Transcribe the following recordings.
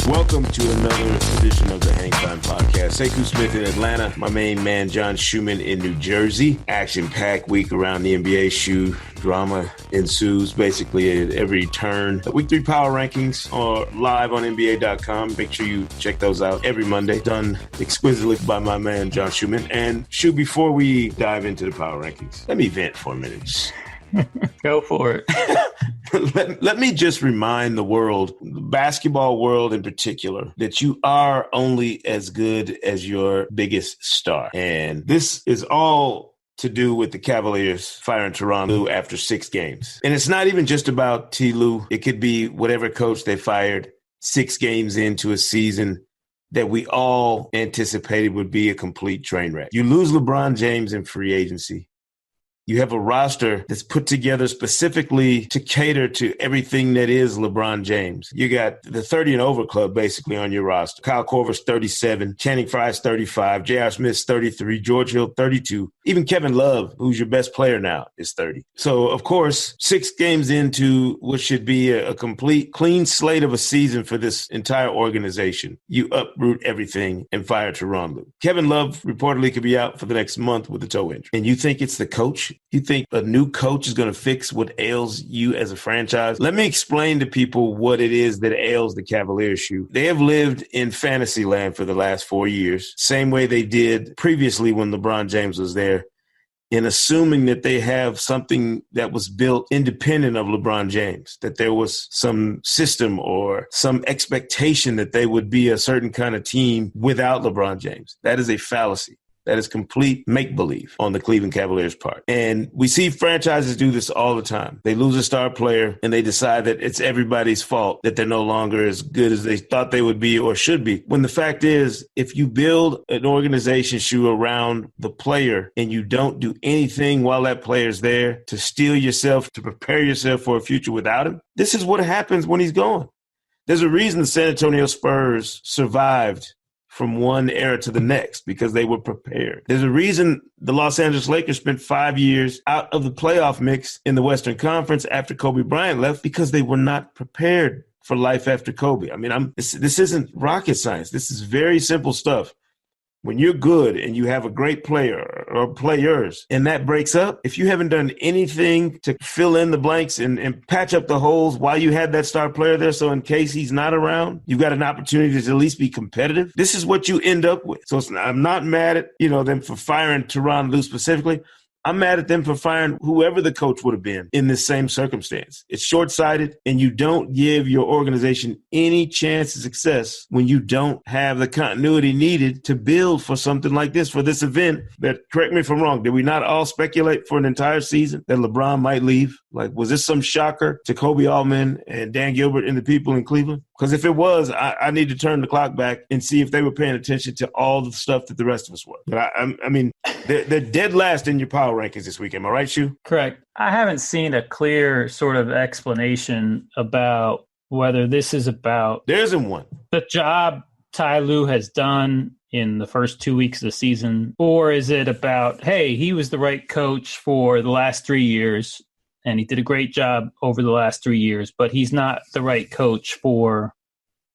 Welcome to another edition of the Hang Time Podcast. Sekou Smith in Atlanta, my main man John Schumann in New Jersey. Action-packed week around the NBA. Shoe drama ensues basically at every turn. The Week 3 Power Rankings are live on NBA.com. Make sure you check those out every Monday. Done exquisitely by my man John Schumann. And Shoe, before we dive into the Power Rankings, let me vent for a minute. Go for it. Let me just remind the world, the basketball world in particular, that you are only as good as your biggest star. And this is all to do with the Cavaliers firing Tyronn Lue after 6 games. And it's not even just about T. Lue. It could be whatever coach they fired 6 games into a season that we all anticipated would be a complete train wreck. You lose LeBron James in free agency. You have a roster that's put together specifically to cater to everything that is LeBron James. You got the 30 and over club basically on your roster. Kyle Korver's 37, Channing Frye's 35, J.R. Smith's 33, George Hill 32. Even Kevin Love, who's your best player now, is 30. So, of course, 6 games into what should be a complete clean slate of a season for this entire organization, you uproot everything and fire Tyronn Lue. Kevin Love reportedly could be out for the next month with a toe injury. And you think it's the coach? You think a new coach is going to fix what ails you as a franchise? Let me explain to people what it is that ails the Cavaliers. Shoe. They have lived in fantasy land for the last 4 years, same way they did previously when LeBron James was there, in assuming that they have something that was built independent of LeBron James, that there was some system or some expectation that they would be a certain kind of team without LeBron James. That is a fallacy. That is complete make-believe on the Cleveland Cavaliers' part. And we see franchises do this all the time. They lose a star player and they decide that it's everybody's fault that they're no longer as good as they thought they would be or should be. When the fact is, if you build an organization, Shoe, around the player and you don't do anything while that player's there to steel yourself, to prepare yourself for a future without him, this is what happens when he's gone. There's a reason the San Antonio Spurs survived from one era to the next, because they were prepared. There's a reason the Los Angeles Lakers spent 5 years out of the playoff mix in the Western Conference after Kobe Bryant left, because they were not prepared for life after Kobe. I mean, this isn't rocket science. This is very simple stuff. When you're good and you have a great player or players and that breaks up, if you haven't done anything to fill in the blanks and patch up the holes while you had that star player there, so in case he's not around, you've got an opportunity to at least be competitive. This is what you end up with. So I'm not mad at them for firing Tyronn Lue specifically. I'm mad at them for firing whoever the coach would have been in this same circumstance. It's short-sighted, and you don't give your organization any chance of success when you don't have the continuity needed to build for something like this, for this event that, correct me if I'm wrong, did we not all speculate for an entire season that LeBron might leave? Like, was this some shocker to Kobe Altman and Dan Gilbert and the people in Cleveland? Because if it was, I need to turn the clock back and see if they were paying attention to all the stuff that the rest of us were. But I mean, they're dead last in your power rankings this week. Am I right, Shoe? Correct. I haven't seen a clear sort of explanation about whether this is about there isn't one. The job Ty Lue has done in the first 2 weeks of the season, or is it about, hey, he was the right coach for the last 3 years, and he did a great job over the last 3 years, but he's not the right coach for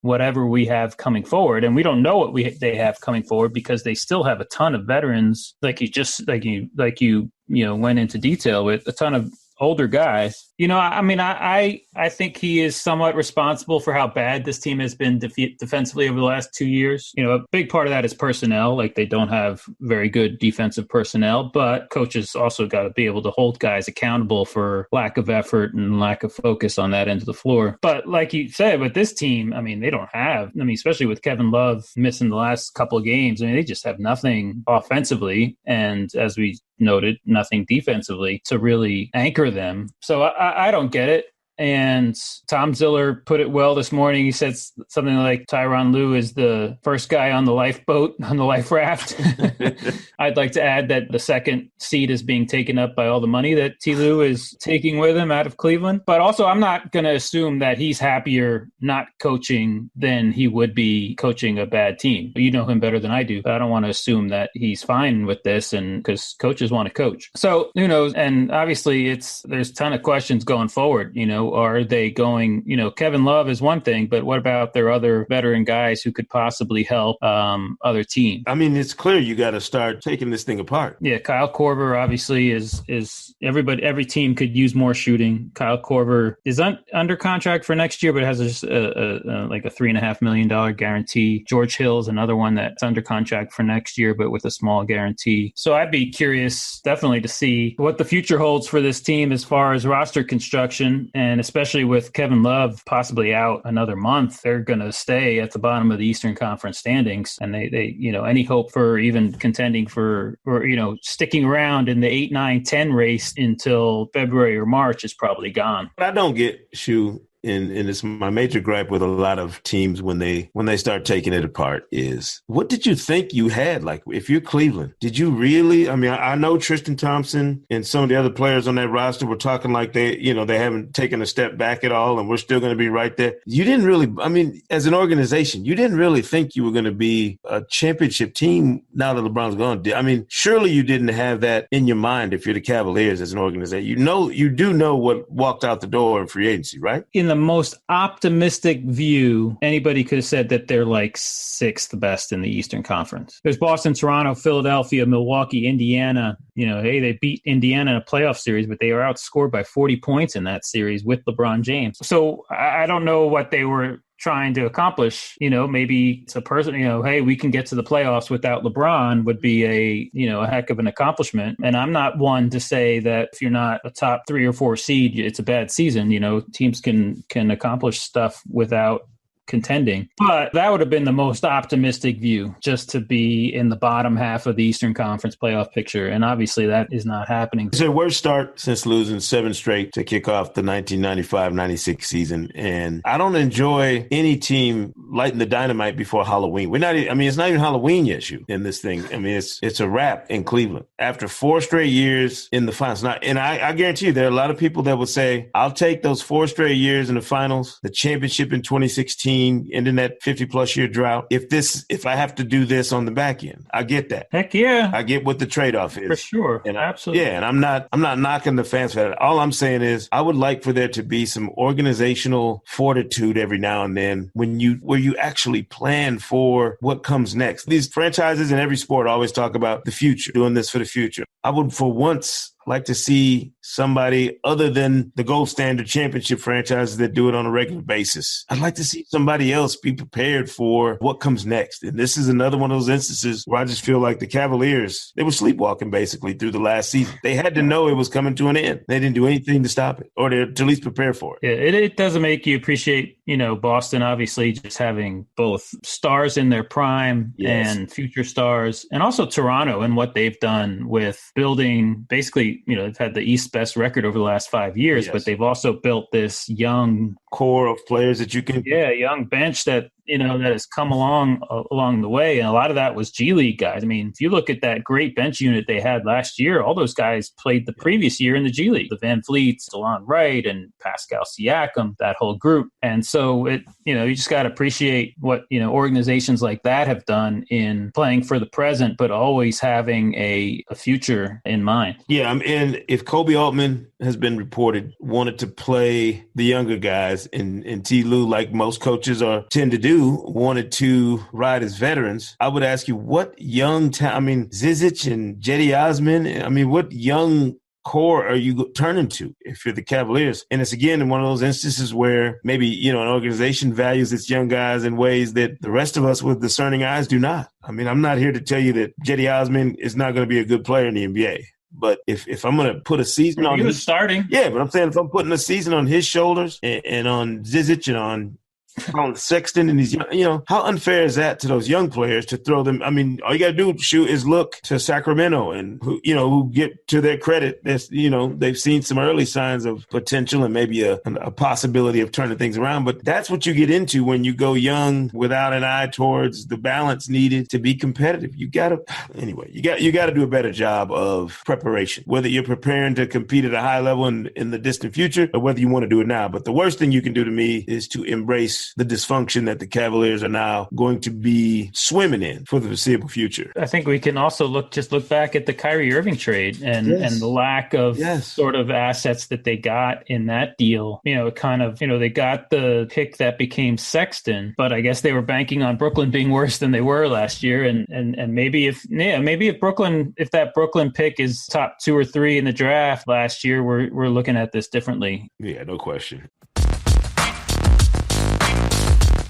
whatever we have coming forward. And we don't know what they have coming forward, because they still have a ton of veterans, like you went into detail with, a ton of older guys. I think he is somewhat responsible for how bad this team has been defensively over the last 2 years. A big part of that is personnel. Like, they don't have very good defensive personnel, but coaches also got to be able to hold guys accountable for lack of effort and lack of focus on that end of the floor. But like you said, with this team, they don't have, especially with Kevin Love missing the last couple of games, they just have nothing offensively. And as we noted, nothing defensively to really anchor them. So I don't get it. And Tom Ziller put it well this morning. He said something like Tyronn Lue is the first guy on the lifeboat, on the life raft. I'd like to add that the second seat is being taken up by all the money that T. Lue is taking with him out of Cleveland. But also, I'm not going to assume that he's happier not coaching than he would be coaching a bad team. You know him better than I do. But I don't want to assume that he's fine with this, and because coaches want to coach. So who knows? And obviously, there's a ton of questions going forward. are they going, Kevin Love is one thing, but what about their other veteran guys who could possibly help other teams? I mean, it's clear you got to start taking this thing apart. Yeah, Kyle Korver obviously is every team could use more shooting. Kyle Korver is under contract for next year, but has like a $3.5 million guarantee. George Hill's another one that's under contract for next year, but with a small guarantee. So I'd be curious definitely to see what the future holds for this team as far as roster construction, and especially with Kevin Love possibly out another month, they're going to stay at the bottom of the Eastern Conference standings. And they any hope for even contending for sticking around in the 8, 9, 10 race until February or March is probably gone. I don't get, Shu, and it's my major gripe with a lot of teams when they start taking it apart is, what did you think you had? Like, if you're Cleveland, did you really? I mean, I know Tristan Thompson and some of the other players on that roster were talking like they haven't taken a step back at all, and we're still going to be right there. You didn't really, I mean, as an organization, you didn't really think you were going to be a championship team now that LeBron's gone. I mean, surely you didn't have that in your mind if you're the Cavaliers as an organization. You do know what walked out the door in free agency, right? In the most optimistic view, anybody could have said that they're like sixth best in the Eastern Conference. There's Boston, Toronto, Philadelphia, Milwaukee, Indiana. Hey, they beat Indiana in a playoff series, but they were outscored by 40 points in that series with LeBron James. So I don't know what they were trying to accomplish. Maybe it's a person, hey, we can get to the playoffs without LeBron would be a heck of an accomplishment. And I'm not one to say that if you're not a top 3 or 4 seed, it's a bad season. Teams can accomplish stuff without contending. But that would have been the most optimistic view, just to be in the bottom half of the Eastern Conference playoff picture. And obviously that is not happening. It's their worst start since losing 7 straight to kick off the 1995-96 season. And I don't enjoy any team lighting the dynamite before Halloween. It's not even Halloween yet, in this thing. I mean, it's a wrap in Cleveland. After 4 straight years in the finals. And I guarantee you there are a lot of people that would say, I'll take those 4 straight years in the finals, the championship in 2016, ending that 50-plus year drought. If I have to do this on the back end, I get that. Heck yeah. I get what the trade-off is. For sure. And absolutely. And I'm not knocking the fans for that. All I'm saying is I would like for there to be some organizational fortitude every now and then where you actually plan for what comes next. These franchises in every sport always talk about the future, doing this for the future. I would, for once, like to see somebody other than the gold standard championship franchises that do it on a regular basis. I'd like to see somebody else be prepared for what comes next. And this is another one of those instances where I just feel like the Cavaliers, they were sleepwalking basically through the last season. They had to know it was coming to an end. They didn't do anything to stop it or to at least prepare for it. Yeah, it doesn't make you appreciate, Boston obviously just having both stars in their prime and future stars, and also Toronto and what they've done with building basically, they've had the East best record over the last 5 years, but they've also built this young core of players that you can, young bench that that has come along the way. And a lot of that was G League guys. I mean, if you look at that great bench unit they had last year, all those guys played the previous year in the G League. The Van Vliets, DeLon Wright, and Pascal Siakam, that whole group. And so you just got to appreciate what, organizations like that have done in playing for the present, but always having a future in mind. Yeah. And if Kobe Altman has been reported, wanted to play the younger guys, and T. Lue, like most coaches tend to do, wanted to ride as veterans, I would ask you, what young Zizic and Cedi Osman, what young core are you turning to if you're the Cavaliers? And it's again one of those instances where maybe, an organization values its young guys in ways that the rest of us with discerning eyes do not. I mean, I'm not here to tell you that Cedi Osman is not going to be a good player in the NBA. But if I'm going to put a season on his starting. Yeah, but I'm saying if I'm putting a season on his shoulders and on Zizic and on Sexton and these, how unfair is that to those young players to throw them? I mean, all you got to do, is look to Sacramento and who get to their credit. They've seen some early signs of potential and maybe a possibility of turning things around. But that's what you get into when you go young without an eye towards the balance needed to be competitive. You got to do a better job of preparation, whether you're preparing to compete at a high level in the distant future or whether you want to do it now. But the worst thing you can do to me is to embrace fix the dysfunction that the Cavaliers are now going to be swimming in for the foreseeable future. I think we can also look back at the Kyrie Irving trade and the lack of sort of assets that they got in that deal. They got the pick that became Sexton, but I guess they were banking on Brooklyn being worse than they were last year. And maybe if that Brooklyn pick is top 2 or 3 in the draft last year, we're looking at this differently. Yeah, no question.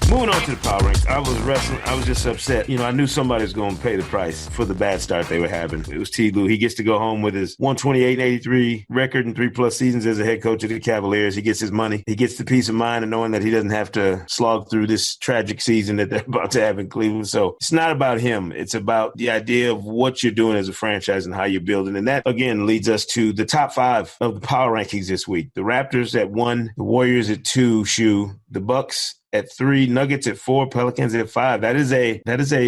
Moving on to the power ranks, I was just upset. I knew somebody was going to pay the price for the bad start they were having. It was T. Lue. He gets to go home with his 128-83 record in 3+ seasons as a head coach of the Cavaliers. He gets his money. He gets the peace of mind of knowing that he doesn't have to slog through this tragic season that they're about to have in Cleveland. So it's not about him. It's about the idea of what you're doing as a franchise and how you're building. And that, again, leads us to the top 5 of the power rankings this week. The Raptors at 1, the Warriors at 2, the Bucks at 3, Nuggets at 4, Pelicans at 5. That is a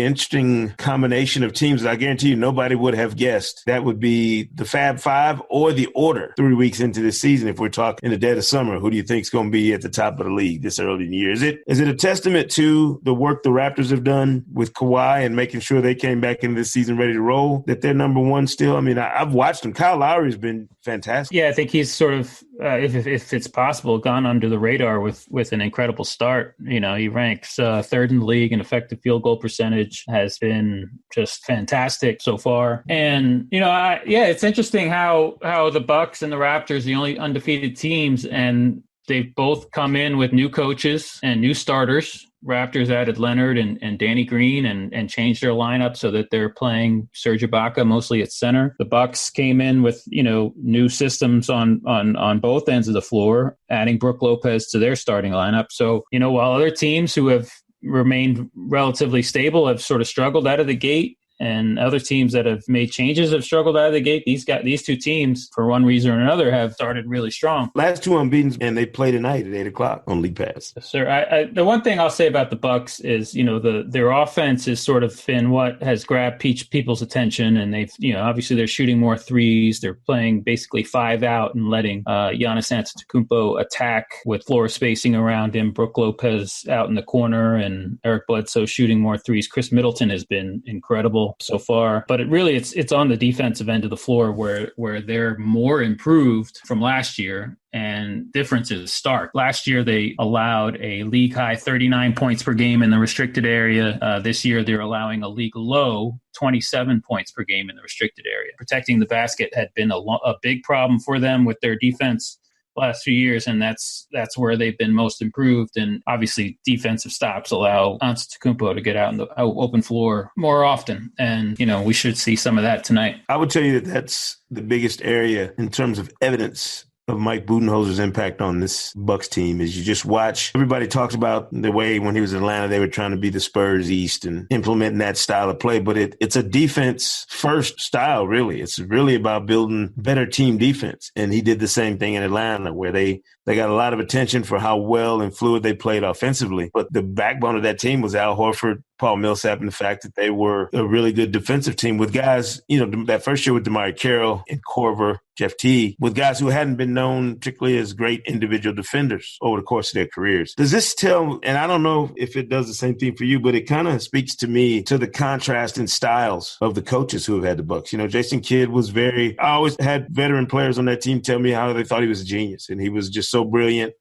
interesting combination of teams. I guarantee you nobody would have guessed that would be the Fab Five or the order 3 weeks into this season. If we're talking in the dead of summer, who do you think is going to be at the top of the league this early in the year? Is it a testament to the work the Raptors have done with Kawhi and making sure they came back into this season ready to roll, that they're number 1 still? I mean, I've watched them. Kyle Lowry's been fantastic. Yeah, I think he's sort of, if it's possible, gone under the radar with an incredible start. He ranks 3rd in the league in effective field goal percentage, has been just fantastic so far. And, it's interesting how the Bucks and the Raptors, the only undefeated teams, and they've both come in with new coaches and new starters. Raptors added Leonard and Danny Green and changed their lineup so that they're playing Serge Ibaka mostly at center. The Bucks came in with, new systems on both ends of the floor, adding Brook Lopez to their starting lineup. So, while other teams who have remained relatively stable have sort of struggled out of the gate, and other teams that have made changes have struggled out of the gate, these 2 teams, for one reason or another, have started really strong. Last 2 unbeaten, and they play tonight at 8 o'clock on League Pass. Yes, sir. The one thing I'll say about the Bucks is, their offense has sort of been what has grabbed people's attention, and they've, obviously they're shooting more threes. They're playing basically 5 out and letting Giannis Antetokounmpo attack with floor spacing around him, Brook Lopez out in the corner, and Eric Bledsoe shooting more threes. Chris Middleton has been incredible so far, but it's on the defensive end of the floor where they're more improved from last year, and difference is stark. Last year they allowed a league high 39 points per game in the restricted area. This year they're allowing a league low 27 points per game in the restricted area. Protecting the basket had been a big problem for them with their defense last few years, and that's where they've been most improved. And obviously defensive stops allow Antetokounmpo to get out in the open floor more often, and we should see some of that tonight. I would tell you that that's the biggest area in terms of evidence of Mike Budenholzer's impact on this Bucks team. Is you just watch, everybody talks about the way when he was in Atlanta, they were trying to be the Spurs East and implementing that style of play, but it's a defense first style, really. It's really about building better team defense. And he did the same thing in Atlanta, where they got a lot of attention for how well and fluid they played offensively. But the backbone of that team was Al Horford, Paul Millsap, and the fact that they were a really good defensive team with guys, that first year with DeMar Carroll and Korver, Jeff Teague, with guys who hadn't been known particularly as great individual defenders over the course of their careers. Does this tell, and I don't know if it does the same thing for you, but it kind of speaks to me to the contrast in styles of the coaches who have had the Bucks. Jason Kidd was I always had veteran players on that team tell me how they thought he was a genius, and he was just so brilliant.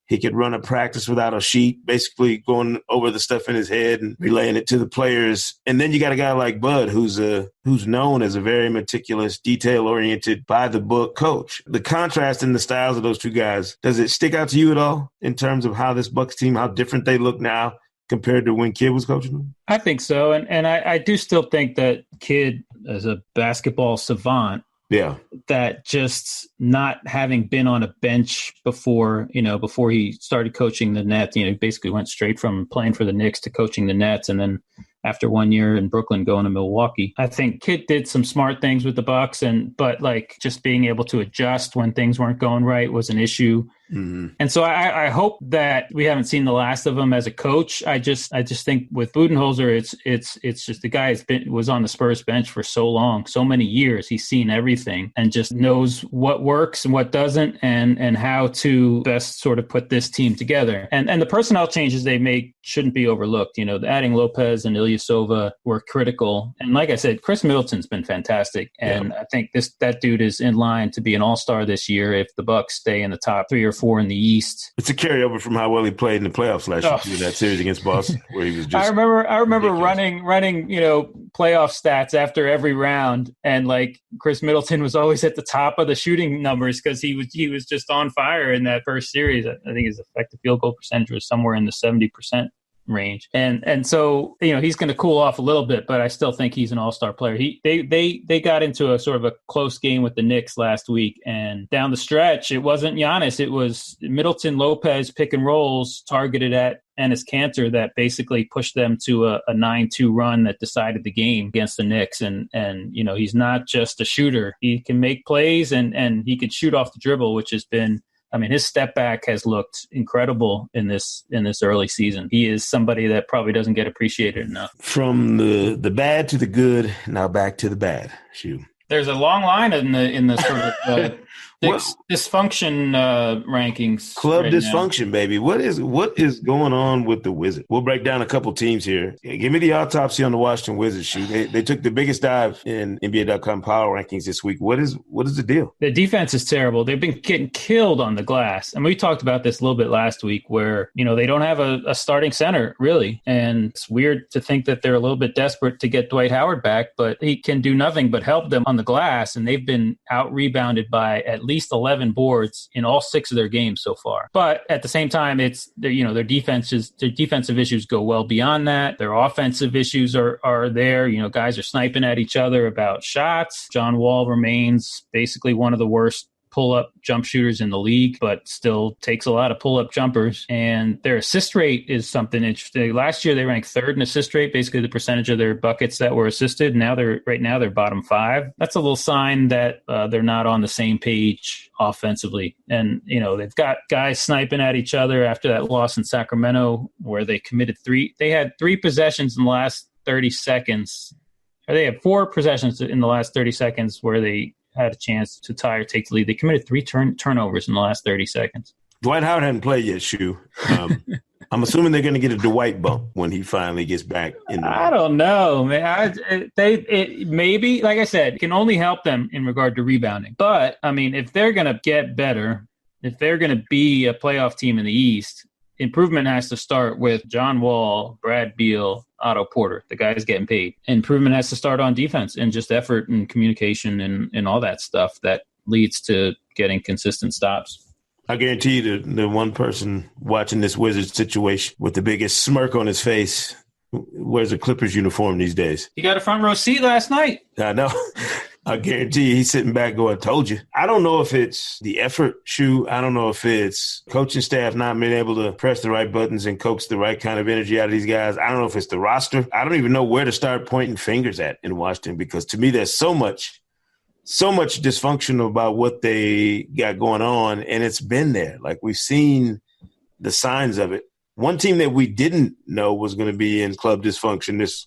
He could run a practice without a sheet, basically going over the stuff in his head and relaying it to the players. And then you got a guy like Bud, who's known as a very meticulous, detail-oriented, by-the-book coach. The contrast in the styles of those 2 guys, does it stick out to you at all in terms of how this Bucks team, how different they look now compared to when Kidd was coaching them? I think so. And I do still think that Kidd, as a basketball savant, Yeah. That just not having been on a bench before he started coaching the Nets, he basically went straight from playing for the Knicks to coaching the Nets. And then after 1 year in Brooklyn, going to Milwaukee, I think Kidd did some smart things with the Bucks, but just being able to adjust when things weren't going right was an issue. Mm-hmm. And so I hope that we haven't seen the last of him as a coach. I just think with Budenholzer, it's just the guy was on the Spurs bench for so long, so many years. He's seen everything and just knows what works and what doesn't, and how to best sort of put this team together. And the personnel changes they make shouldn't be overlooked. You know, adding Lopez and Ilyasova were critical. And like I said, Chris Middleton's been fantastic, and I think that dude is in line to be an all-star this year if the Bucks stay in the top 3 or 4 in the East. It's a carryover from how well he played in the playoffs last year in that series against Boston, where he was just. I remember running playoff stats after every round, and like Chris Middleton was always at the top of the shooting numbers because he was just on fire in that first series. I think his effective field goal percentage was somewhere in the 70% range, and so he's going to cool off a little bit, but I still think he's an all-star player. They got into a sort of a close game with the Knicks last week, and down the stretch it wasn't Giannis, it was Middleton Lopez pick and rolls targeted at Enes Kanter that basically pushed them to a 9-2 run that decided the game against the Knicks. And he's not just a shooter, he can make plays and he can shoot off the dribble, which has been, his step back has looked incredible in this early season. He is somebody that probably doesn't get appreciated enough. From the bad to the good, now back to the bad. Shoot. There's a long line in the sort of dysfunction rankings. Club right dysfunction, now. Baby. What is going on with the Wizards? We'll break down a couple teams here. Give me the autopsy on the Washington Wizards. Shoot, they took the biggest dive in NBA.com power rankings this week. What is the deal? The defense is terrible. They've been getting killed on the glass, and we talked about this a little bit last week, where they don't have a starting center really, and it's weird to think that they're a little bit desperate to get Dwight Howard back, but he can do nothing but help them on the glass, and they've been out rebounded by at least 11 boards in all 6 of their games so far. But at the same time, it's their defensive issues go well beyond that. Their offensive issues are there. Guys are sniping at each other about shots. John Wall remains basically one of the worst pull-up jump shooters in the league, but still takes a lot of pull-up jumpers. And their assist rate is something interesting. Last year, they ranked 3rd in assist rate, basically the percentage of their buckets that were assisted. Right now they're bottom 5. That's a little sign that they're not on the same page offensively. And, they've got guys sniping at each other after that loss in Sacramento, where they committed 3. They had 3 possessions in the last 30 seconds. Or they had 4 possessions in the last 30 seconds where they had a chance to tie or take the lead. They committed 3 turnovers in the last 30 seconds. Dwight Howard hadn't played yet, Shu. I'm assuming they're going to get a Dwight bump when he finally gets back in. I don't know, man. It maybe, like I said, can only help them in regard to rebounding. But, if they're going to get better, if they're going to be a playoff team in the East, improvement has to start with John Wall, Brad Beal, Otto Porter. The guys getting paid. Improvement has to start on defense and just effort and communication and all that stuff that leads to getting consistent stops. I guarantee you the one person watching this Wizards situation with the biggest smirk on his face wears a Clippers uniform these days. He got a front row seat last night. I know. I guarantee you he's sitting back going, told you. I don't know if it's the effort, Shu. I don't know if it's coaching staff not being able to press the right buttons and coax the right kind of energy out of these guys. I don't know if it's the roster. I don't even know where to start pointing fingers at in Washington, because to me there's so much dysfunction about what they got going on, and it's been there. Like, we've seen the signs of it. One team that we didn't know was going to be in club dysfunction this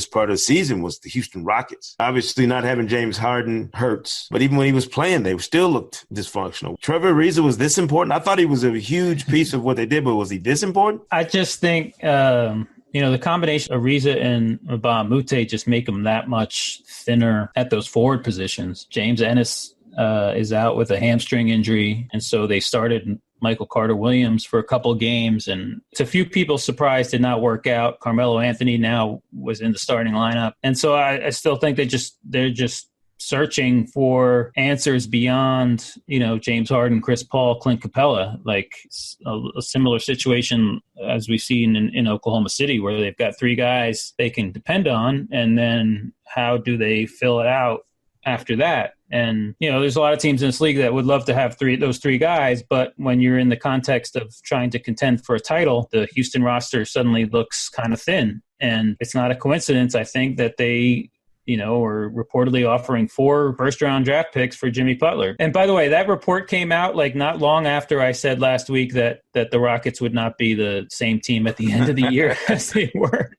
part of the season was the Houston Rockets. Obviously, not having James Harden hurts, but even when he was playing, they still looked dysfunctional. Trevor Ariza was this important? I thought he was a huge piece of what they did, but was he this important? I just think, the combination of Ariza and Mbah a Moute just make them that much thinner at those forward positions. James Ennis is out with a hamstring injury, and so they started Michael Carter-Williams for a couple of games, and to few people's surprise did not work out. Carmelo Anthony now was in the starting lineup. And so I still think they're just searching for answers beyond, James Harden, Chris Paul, Clint Capella, like a similar situation as we've seen in Oklahoma City, where they've got 3 guys they can depend on, and then how do they fill it out after that? And, there's a lot of teams in this league that would love to have those 3 guys, but when you're in the context of trying to contend for a title, the Houston roster suddenly looks kind of thin. And it's not a coincidence, I think, that they, or reportedly offering 4 first-round draft picks for Jimmy Butler. And by the way, that report came out like not long after I said last week that the Rockets would not be the same team at the end of the year as they were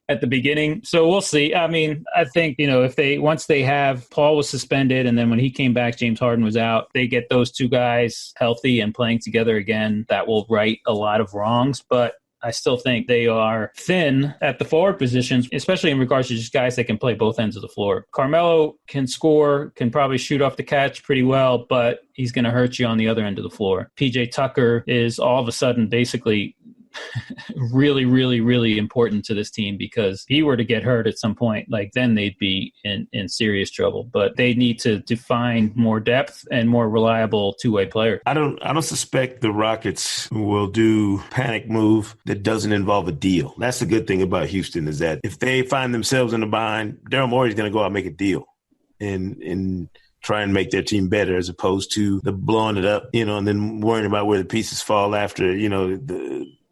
at the beginning. So we'll see. I mean, I think, if once they have Paul was suspended and then when he came back, James Harden was out, they get those two guys healthy and playing together again, that will right a lot of wrongs. But I still think they are thin at the forward positions, especially in regards to just guys that can play both ends of the floor. Carmelo can score, can probably shoot off the catch pretty well, but he's going to hurt you on the other end of the floor. PJ Tucker is all of a sudden basically really, really, really important to this team, because if he were to get hurt at some point, then they'd be in serious trouble. But they need to find more depth and more reliable two-way player. I don't suspect the Rockets will do panic move that doesn't involve a deal. That's the good thing about Houston, is that if they find themselves in a bind, Daryl Morey's going to go out and make a deal and try and make their team better, as opposed to the blowing it up, and then worrying about where the pieces fall after,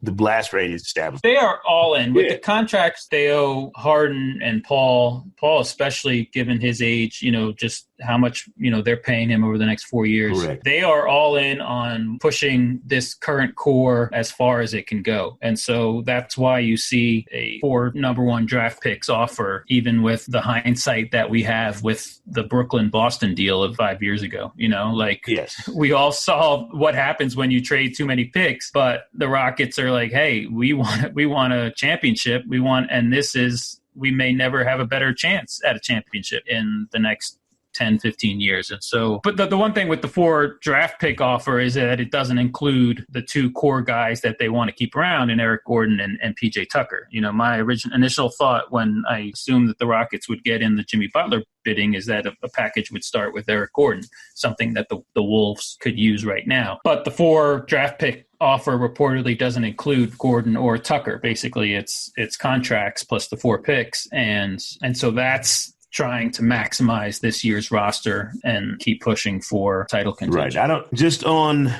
the blast radius established. They are all in. With the contracts they owe Harden and Paul especially, given his age, just how much, they're paying him over the next 4 years. Correct. They are all in on pushing this current core as far as it can go. And so that's why you see a 4 number 1 draft picks offer, even with the hindsight that we have with the Brooklyn-Boston deal of 5 years ago. Yes. We all saw what happens when you trade too many picks, but the Rockets are like, hey, we want a championship. We may never have a better chance at a championship in the next 10, 15 years. And so, but the one thing with the 4 draft pick offer is that it doesn't include the 2 core guys that they want to keep around in Eric Gordon and PJ Tucker. My initial thought when I assumed that the Rockets would get in the Jimmy Butler bidding is that a package would start with Eric Gordon, something that the Wolves could use right now. But the 4 draft pick offer reportedly doesn't include Gordon or Tucker. Basically, it's contracts plus the 4 picks. And so that's trying to maximize this year's roster and keep pushing for title contention. Right. I don't just on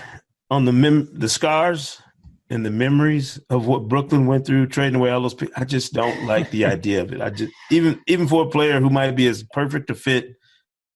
the scars and the memories of what Brooklyn went through, trading away all those picks. I just don't like the idea of it. I just even for a player who might be as perfect a fit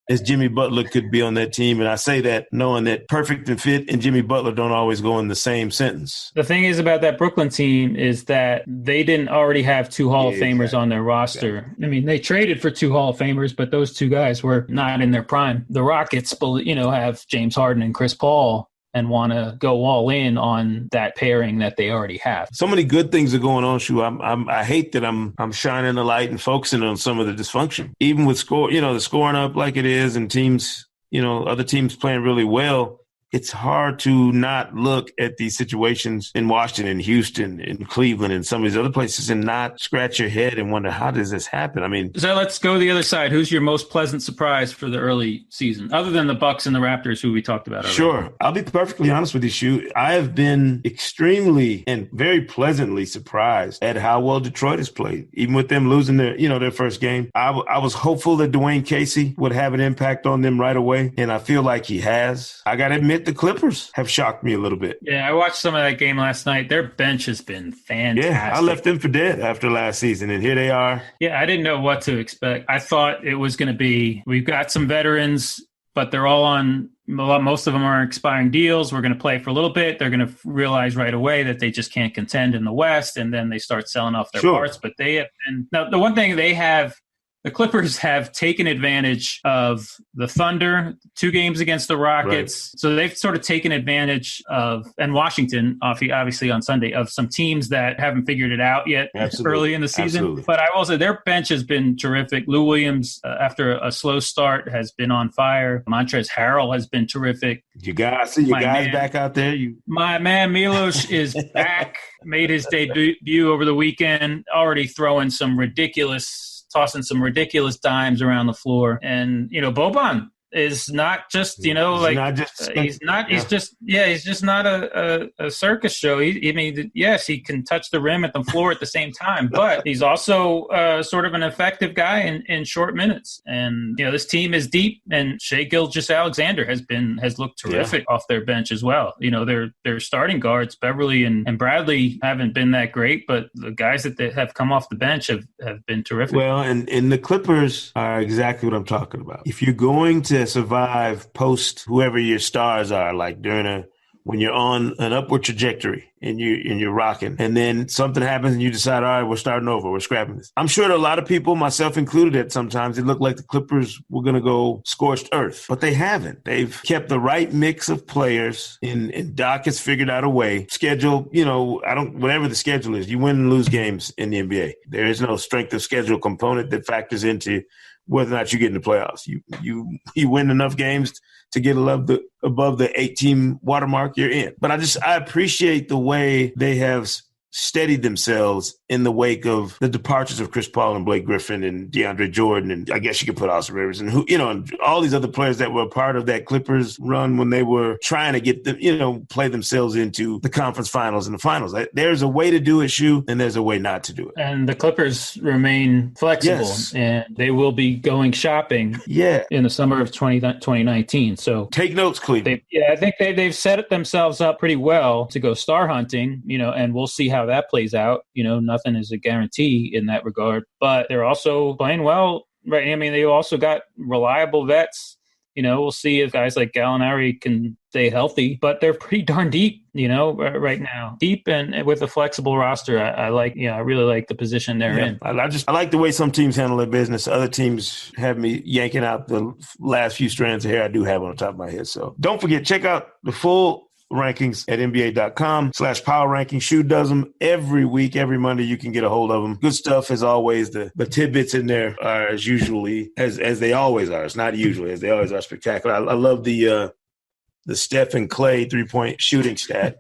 as Jimmy Butler could be on that team. And I say that knowing that perfect and fit and Jimmy Butler don't always go in the same sentence. The thing is about that Brooklyn team is that they didn't already have 2 Hall of Famers on their roster. Exactly. I mean, they traded for 2 Hall of Famers, but those 2 guys were not in their prime. The Rockets, have James Harden and Chris Paul and want to go all in on that pairing that they already have. So many good things are going on, Shu. I hate that I'm shining the light and focusing on some of the dysfunction. Even with the scoring up like it is, and teams, other teams playing really well. It's hard to not look at these situations in Washington, Houston, in Cleveland, and some of these other places and not scratch your head and wonder, how does this happen? I mean, so let's go to the other side. Who's your most pleasant surprise for the early season, other than the Bucks and the Raptors, who we talked about earlier? Sure. I'll be perfectly honest with you, Shu. I have been extremely and very pleasantly surprised at how well Detroit has played, even with them losing their first game. I was hopeful that Dwayne Casey would have an impact on them right away, and I feel like he has. I got to admit, the Clippers have shocked me a little bit. Yeah, I watched some of that game last night. Their bench has been fantastic. Yeah, I left them for dead after last season, and here they are. Yeah, I didn't know what to expect. I thought it was going to be, we've got some veterans, but they're all on, most of them are expiring deals. We're going to play for a little bit. They're going to realize right away that they just can't contend in the West, and then they start selling off their parts. But they have been, now the one thing they have, the Clippers have taken advantage of the Thunder, 2 games against the Rockets. Right. So they've sort of taken advantage of, and Washington, obviously on Sunday, of some teams that haven't figured it out yet early in the season. Absolutely. But I will say their bench has been terrific. Lou Williams, after a slow start, has been on fire. Montrezl Harrell has been terrific. You guys back out there. My man Milos is back, made his debut over the weekend, already tossing some ridiculous dimes around the floor. And, Boban is not just, He's not just he's just not a circus show. I mean, yes, he can touch the rim at the floor at the same time, but he's also sort of an effective guy in short minutes. And, this team is deep, and Shai Gilgeous-Alexander has looked terrific off their bench as well. Their starting guards, Beverly and Bradley, haven't been that great, but the guys that they have come off the bench have been terrific. Well, and the Clippers are exactly what I'm talking about. If you're going to survive post whoever your stars are, like when you're on an upward trajectory and you're rocking, and then something happens and you decide, all right, we're starting over, we're scrapping this. I'm sure that a lot of people, myself included, at sometimes it looked like the Clippers were going to go scorched earth, but they haven't. They've kept the right mix of players, and Doc has figured out a way. Schedule, whatever the schedule is, you win and lose games in the NBA. There is no strength of schedule component that factors into whether or not you get in the playoffs. You win enough games to get above the 8-team watermark, you're in. But I appreciate the way they have steadied themselves in the wake of the departures of Chris Paul and Blake Griffin and DeAndre Jordan, and I guess you could put Austin Rivers and and all these other players that were a part of that Clippers run when they were trying to get them, play themselves into the conference finals and the finals. There's a way to do it, Shu, and there's a way not to do it. And the Clippers remain flexible, and they will be going shopping in the summer of 2019. So take notes, Cleveland. I think they've set it themselves up pretty well to go star hunting, and we'll see how that plays out. Nothing is a guarantee in that regard, but they're also playing well, right? I mean, they also got reliable vets. We'll see if guys like Gallinari can stay healthy, but they're pretty darn deep, right now. Deep and with a flexible roster. I really like the position they're in. I like the way some teams handle their business. Other teams have me yanking out the last few strands of hair I do have on the top of my head. So don't forget, check out the full rankings at NBA.com/power rankings. Shu does them every week, every Monday. You can get a hold of them. Good stuff as always. The tidbits in there are as they always are. It's not usually, as they always are, spectacular. I love the Steph and Clay 3-point shooting stat.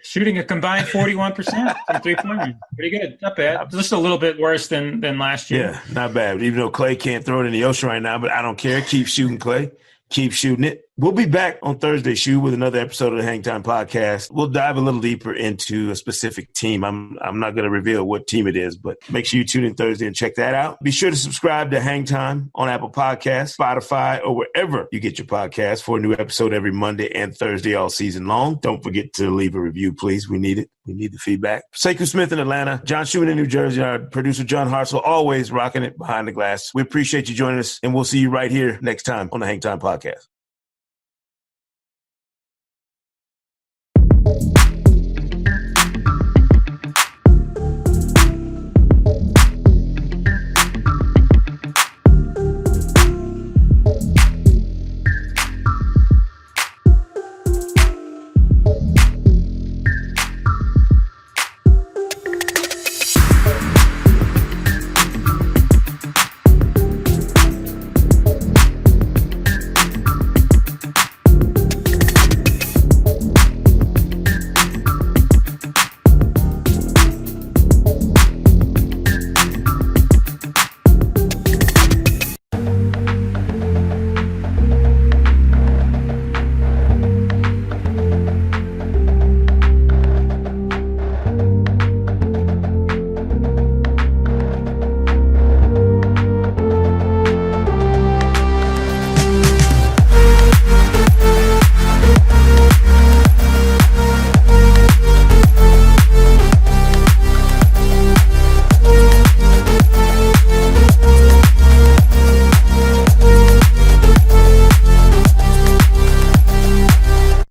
Shooting a combined 41% from 3-point range. Pretty good. Not bad. Just a little bit worse than last year. Yeah, not bad. Even though Clay can't throw it in the ocean right now, but I don't care. Keep shooting, Clay. Keep shooting it. We'll be back on Thursday, Shu, with another episode of the Hang Time Podcast. We'll dive a little deeper into a specific team. I'm not going to reveal what team it is, but make sure you tune in Thursday and check that out. Be sure to subscribe to Hang Time on Apple Podcasts, Spotify, or wherever you get your podcasts for a new episode every Monday and Thursday all season long. Don't forget to leave a review, please. We need it. We need the feedback. Sekou Smith in Atlanta, John Schumann in New Jersey, our producer John Hartzell, always rocking it behind the glass. We appreciate you joining us, and we'll see you right here next time on the Hang Time Podcast.